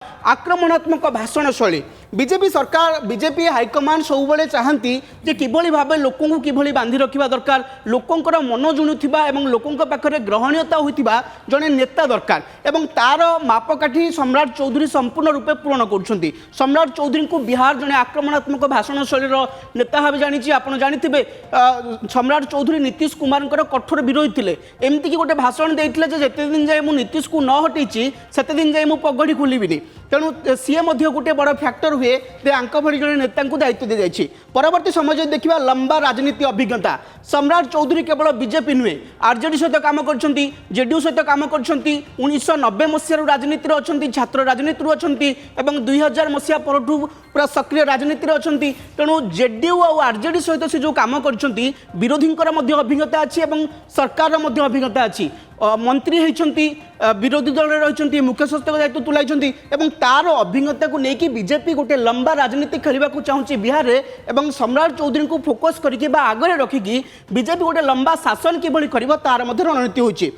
आक्रमणात्मक भाषण शैली बीजेपी सरकार बीजेपी हाइकमांड सब चाहती जे किभली भाव लोक किभली बांधि रखा दरकार लोकंर मन जुणुवा और लोकों पाखे ग्रहणीयता होता जड़े नेता दरकार एवं तार मापकाठी सम्राट चौधरी संपूर्ण रूपे पूरण कर सम्राट चौधरी को बिहार जड़े आक्रमणात्मक भाषण शैलीर नेता भाव जानी आप जानते सम्राट चौधरी नीतीश कुमार कठोर विरोधी थे एमती कि गोटे भाषण देते जिते दिन जाए मुझे नीतीश को न हटैची से दिन जाए मुझे पगड़ी खोलि तेणु सी गोटे बड़ फैक्टर हुए भली जड़े नेता दायित्व दी जाए परवर्ती समय देखा लंबा राजनीति अभिज्ञता सम्राट चौधरी केवल बीजेपी नुहे आरजेडी सहित काम कर जेडीयू सहित काम कर 1990 मसीह राजनीति अच्छा छात्र राजनीति अच्छा 2000 मसीहा पर पूरा सक्रिय राजनीति अच्छा तेणु जेडीयू और आरजेडी सहित से जो काम कर विरोधी अभिज्ञता अच्छी सरकार अभिज्ञता अच्छी मंत्री होती विरोधी दल रही मुख्य सचेतक दायित्व तुलाई तार अभिज्ञता को लेकिन बीजेपी गोटे लंबा राजनीति खेलने को चाहूँगी बिहार में सम्राट चौधरी को फोकस करके आगे रखिकी बीजेपी गोटे लंबा शासन किभली कर तार रणनीति होची।